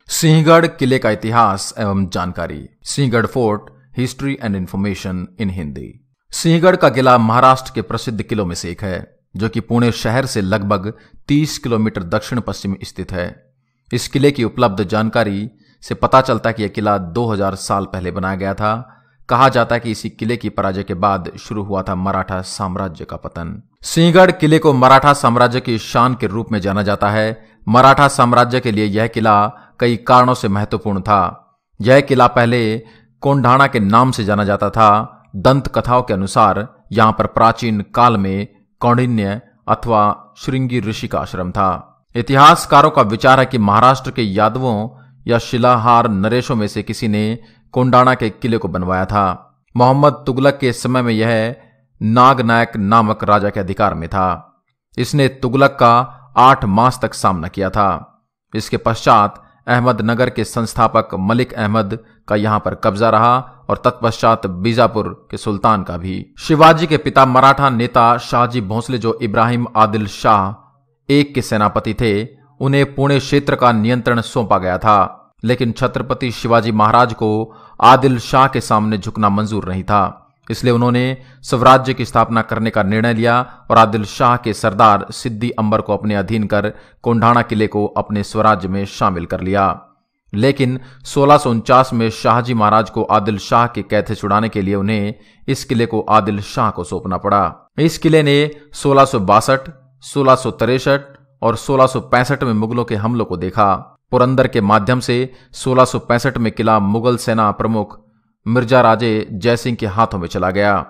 सिंहगढ़ किले का इतिहास एवं जानकारी। Sinhagad fort history and information in Hindi. Sinhagad का किला महाराष्ट्र के प्रसिद्ध किलों में से एक है, जो कि पुणे शहर से लगभग 30 किलोमीटर दक्षिण पश्चिम स्थित है। इस किले की उपलब्ध जानकारी से पता चलता है कि यह किला 2000 साल पहले बनाया गया था। कहा जाता है कि इसी किले की पराजय के बाद शुरू हुआ था मराठा साम्राज्य का पतन। सिंहगढ़ किले को मराठा साम्राज्य की शान के रूप में जाना जाता है। मराठा साम्राज्य के लिए यह किला कई कारणों से महत्वपूर्ण था। यह किला पहले कोंढाणा के नाम से जाना जाता था। दंत कथाओं के अनुसार यहां पर प्राचीन काल में कौंडिन्य अथवा श्रृंगी ऋषि का आश्रम था। इतिहासकारों का विचार है कि महाराष्ट्र के यादवों या शिलाहार नरेशों में से किसी ने कोंढाणा के किले को बनवाया था। मोहम्मद तुगलक के समय में यह नागनायक नामक राजा के अधिकार में था। इसने तुगलक का 8 मास तक सामना किया था। इसके पश्चात अहमदनगर के संस्थापक मलिक अहमद का यहां पर कब्जा रहा और तत्पश्चात बीजापुर के सुल्तान का भी। शिवाजी के पिता मराठा नेता शाहजी भोंसले, जो इब्राहिम आदिल शाह एक के सेनापति थे, उन्हें पुणे क्षेत्र का नियंत्रण सौंपा गया था। लेकिन छत्रपति शिवाजी महाराज को आदिल शाह के सामने झुकना मंजूर नहीं था, इसलिए उन्होंने स्वराज्य की स्थापना करने का निर्णय लिया और आदिल शाह के सरदार सिद्दी अंबर को अपने अधीन कर कोंढाणा किले को अपने स्वराज्य में शामिल कर लिया। लेकिन 1649 में शाहजी महाराज को आदिल शाह के कैद से छुड़ाने के लिए उन्हें इस किले को आदिल शाह को सौंपना पड़ा। इस किले ने 1662, 1663 और 1665 में मुगलों के हमलों को देखा। पुरंदर के माध्यम से 1665 में किला मुगल सेना प्रमुख मिर्जा राजे जयसिंह के हाथों में चला गया।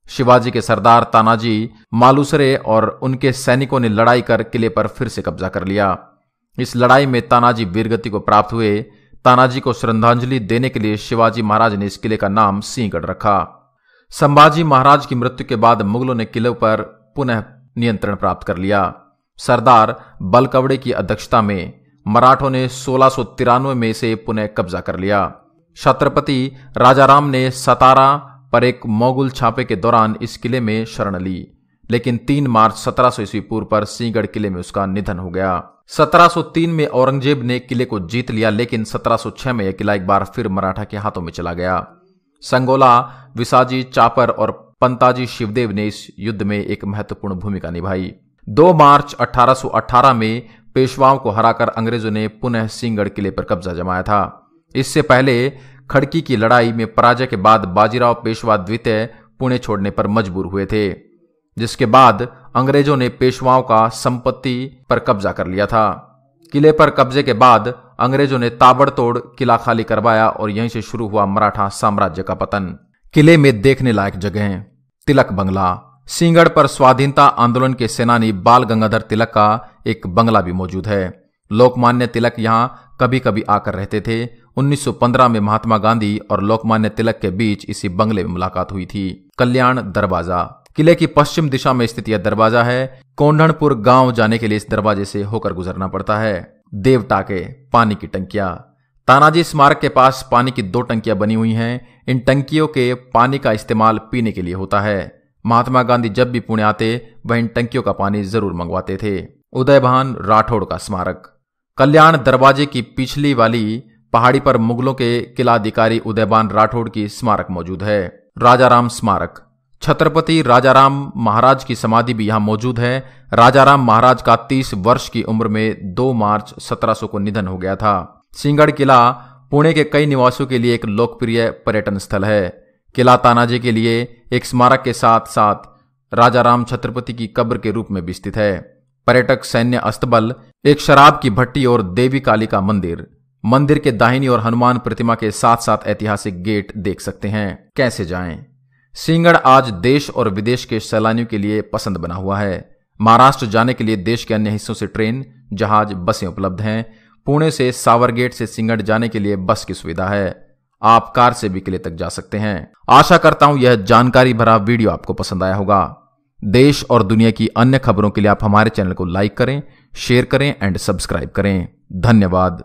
शिवाजी के सरदार तानाजी मालुसरे और उनके सैनिकों ने लड़ाई कर किले पर फिर से कब्जा कर लिया। इस लड़ाई में तानाजी वीरगति को प्राप्त हुए। तानाजी को श्रद्धांजलि देने के लिए शिवाजी महाराज ने इस किले का नाम सिंहगढ़ रखा। संभाजी महाराज की मृत्यु के बाद मुगलों ने किले पर पुनः नियंत्रण प्राप्त कर लिया। सरदार बलकवड़े की अध्यक्षता में मराठों ने 1693 में इसे पुनः कब्जा कर लिया। छत्रपति राजाराम ने सतारा पर एक मोगल छापे के दौरान इस किले में शरण ली, लेकिन 3 मार्च 1700 ईस्वी पूर्व पर सिंहगढ़ किले में उसका निधन हो गया। 1703 में औरंगजेब ने किले को जीत लिया, लेकिन 1706 में यह किला एक बार फिर मराठा के हाथों में चला गया। संगोला, विसाजी, चापर और पंताजी शिवदेव ने इस युद्ध में एक महत्वपूर्ण भूमिका निभाई। 2 मार्च 1818 में पेशवाओं को हराकर अंग्रेजों ने पुनः सिंहगढ़ किले पर कब्जा जमाया था। इससे पहले खड़की की लड़ाई में पराजय के बाद बाजीराव पेशवा द्वितीय पुणे छोड़ने पर मजबूर हुए थे, जिसके बाद अंग्रेजों ने पेशवाओं का संपत्ति पर कब्जा कर लिया था। किले पर कब्जे के बाद अंग्रेजों ने ताबड़तोड़ किला खाली करवाया और यहीं से शुरू हुआ मराठा साम्राज्य का पतन। किले में देखने लायक जगह: तिलक बंगला। सिंहगढ़ पर स्वाधीनता आंदोलन के सेनानी बाल गंगाधर तिलक का एक बंगला भी मौजूद है। लोकमान्य तिलक यहां कभी कभी आकर रहते थे। 1915 में महात्मा गांधी और लोकमान्य तिलक के बीच इसी बंगले में मुलाकात हुई थी। कल्याण दरवाजा। किले की पश्चिम दिशा में स्थित यह दरवाजा है। कोंढणपुर गांव जाने के लिए इस दरवाजे से होकर गुजरना पड़ता है। देवटाके, पानी की टंकियां। तानाजी स्मारक के पास पानी की 2 टंकियां बनी हुई हैं। इन टंकियों के पानी का इस्तेमाल पीने के लिए होता है। महात्मा गांधी जब भी पुणे आते वह इन टंकियों का पानी जरूर मंगवाते थे। उदयभान राठौड़ का स्मारक। कल्याण दरवाजे की पिछली वाली पहाड़ी पर मुगलों के किलाधिकारी उदयभान राठौड़ की स्मारक मौजूद है। राजाराम स्मारक। छत्रपति राजाराम महाराज की समाधि भी यहां मौजूद है। राजाराम महाराज का 30 वर्ष की उम्र में 2 मार्च 1700 को निधन हो गया था। सिंहगढ़ किला पुणे के कई निवासियों के लिए एक लोकप्रिय पर्यटन स्थल है। किला तानाजी के लिए एक स्मारक के साथ साथ राजाराम छत्रपति की कब्र के रूप में भी स्थित है। पर्यटक सैन्य अस्तबल, एक शराब की भट्टी और देवी काली का मंदिर। मंदिर के दाहिनी और हनुमान प्रतिमा के साथ साथ ऐतिहासिक गेट देख सकते हैं। कैसे जाएं? सिंहगढ़ आज देश और विदेश के सैलानियों के लिए पसंद बना हुआ है। महाराष्ट्र जाने के लिए देश के अन्य हिस्सों से ट्रेन, जहाज, बसें उपलब्ध हैं। पुणे से सावरगेट से सिंहगढ़ जाने के लिए बस की सुविधा है। आप कार से भी किले तक जा सकते हैं। आशा करता हूं यह जानकारी भरा वीडियो आपको पसंद आया होगा। देश और दुनिया की अन्य खबरों के लिए आप हमारे चैनल को लाइक करें, शेयर करें एंड सब्सक्राइब करें। धन्यवाद।